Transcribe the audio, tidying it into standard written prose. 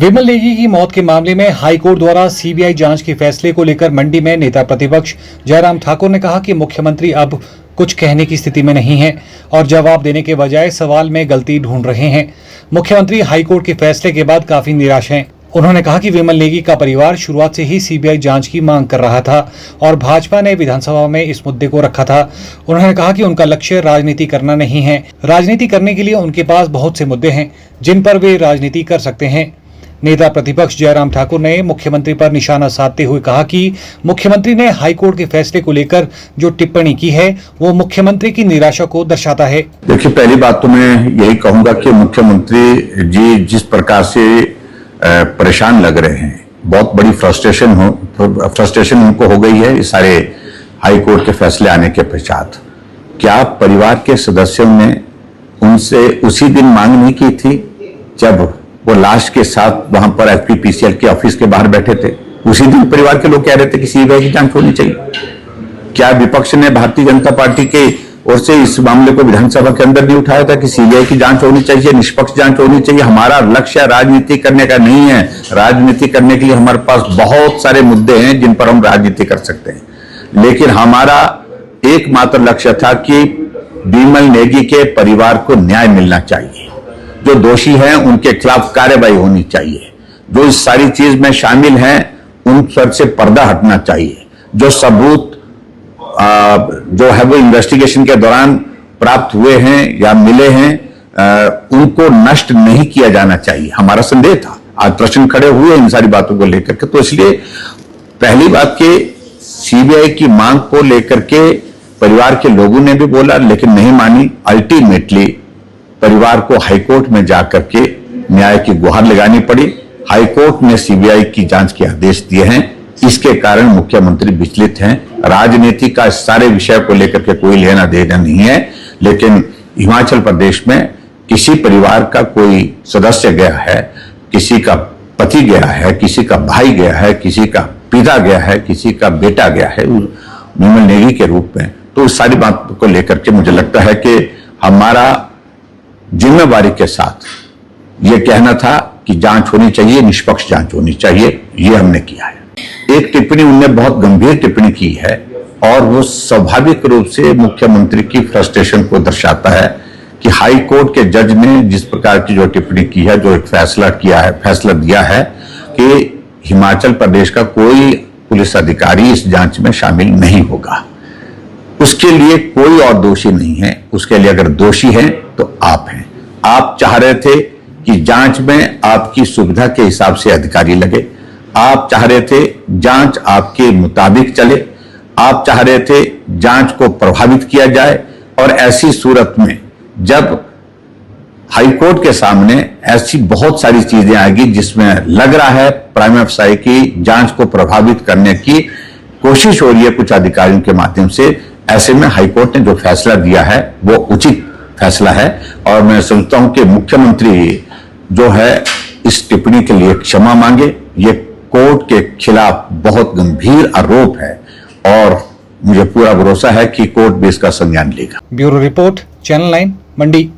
विमल नेगी की मौत के मामले में हाई कोर्ट द्वारा सीबीआई जांच के फैसले को लेकर मंडी में नेता प्रतिपक्ष जयराम ठाकुर ने कहा कि मुख्यमंत्री अब कुछ कहने की स्थिति में नहीं है और जवाब देने के बजाय सवाल में गलती ढूंढ रहे हैं। मुख्यमंत्री हाईकोर्ट के फैसले के बाद काफी निराश हैं। उन्होंने कहा कि विमल नेगी का परिवार शुरुआत से ही सीबीआई जांच की मांग कर रहा था और भाजपा ने विधानसभा में इस मुद्दे को रखा था। उन्होंने कहा कि उनका लक्ष्य राजनीति करना नहीं है। राजनीति करने के लिए उनके पास बहुत से मुद्दे हैं जिन पर वे राजनीति कर सकते हैं। नेता प्रतिपक्ष जयराम ठाकुर ने मुख्यमंत्री पर निशाना साधते हुए कहा कि मुख्यमंत्री ने हाईकोर्ट के फैसले को लेकर जो टिप्पणी की है वो मुख्यमंत्री की निराशा को दर्शाता है। देखिए, पहली बात तो मैं यही कहूंगा कि मुख्यमंत्री जी जिस प्रकार से परेशान लग रहे हैं, बहुत बड़ी फ्रस्ट्रेशन उनको हो गई है इस सारे हाईकोर्ट के फैसले आने के पश्चात। क्या परिवार के सदस्यों ने उनसे उसी दिन मांग नहीं की थी जब वो लाश के साथ वहां पर एफपीपीसीएल के ऑफिस के बाहर बैठे थे? उसी दिन परिवार के लोग कह रहे थे कि सीबीआई की जांच होनी चाहिए। क्या विपक्ष ने भारतीय जनता पार्टी के ओर से इस मामले को विधानसभा के अंदर नहीं उठाया था कि सीबीआई की जांच होनी चाहिए, निष्पक्ष जांच होनी चाहिए? हमारा लक्ष्य राजनीति करने का नहीं है। राजनीति करने के लिए हमारे पास बहुत सारे मुद्दे हैं जिन पर हम राजनीति कर सकते हैं, लेकिन हमारा एकमात्र लक्ष्य था कि विमल नेगी के परिवार को न्याय मिलना चाहिए। जो दोषी हैं उनके खिलाफ कार्रवाई होनी चाहिए। जो इस सारी चीज में शामिल हैं उन पर से पर्दा हटना चाहिए। जो सबूत जो है वो इन्वेस्टिगेशन के दौरान प्राप्त हुए हैं या मिले हैं उनको नष्ट नहीं किया जाना चाहिए। हमारा संदेह था। आज प्रश्न खड़े हुए इन सारी बातों को लेकर के, तो इसलिए पहली बात के सीबीआई की मांग को लेकर के परिवार के लोगों ने भी बोला, लेकिन नहीं मानी। अल्टीमेटली परिवार को हाईकोर्ट में जाकर के न्याय की गुहार लगानी पड़ी। हाईकोर्ट ने सीबीआई की जांच के आदेश दिए हैं। इसके कारण मुख्यमंत्री विचलित हैं। राजनीति का सारे विषय को लेकर के कोई लेना देना नहीं है, लेकिन हिमाचल प्रदेश में किसी परिवार का कोई सदस्य गया है, किसी का पति गया है, किसी का भाई गया है, किसी का पिता गया है, किसी का बेटा गया है विमल नेगी के रूप में, तो उस सारी बात को लेकर के मुझे लगता है कि हमारा जिम्मेवारी के साथ ये कहना था कि जांच होनी चाहिए, निष्पक्ष जांच होनी चाहिए। ये हमने किया है। एक टिप्पणी उनने बहुत गंभीर टिप्पणी की है और वो स्वाभाविक रूप से मुख्यमंत्री की फ्रस्ट्रेशन को दर्शाता है कि हाई कोर्ट के जज ने जिस प्रकार की जो टिप्पणी की है, जो एक फैसला दिया है कि हिमाचल प्रदेश का कोई पुलिस अधिकारी इस जांच में शामिल नहीं होगा। उसके लिए कोई और दोषी नहीं है। उसके लिए अगर दोषी है तो आप हैं। आप चाह रहे थे कि जांच में आपकी सुविधा के हिसाब से अधिकारी लगे। आप चाह रहे थे जांच आपके मुताबिक चले। आप चाह रहे थे जांच को प्रभावित किया जाए, और ऐसी सूरत में जब हाईकोर्ट के सामने ऐसी बहुत सारी चीजें आएगी जिसमें लग रहा है प्राइम अफसाई की जांच को प्रभावित करने की कोशिश हो रही है कुछ अधिकारियों के माध्यम से, ऐसे में हाईकोर्ट ने जो फैसला दिया है वो उचित फैसला है। और मैं समझता हूं कि मुख्यमंत्री जो है इस टिप्पणी के लिए क्षमा मांगे। ये कोर्ट के खिलाफ बहुत गंभीर आरोप है और मुझे पूरा भरोसा है कि कोर्ट भी इसका संज्ञान लेगा। ब्यूरो रिपोर्ट, चैनल 9, मंडी।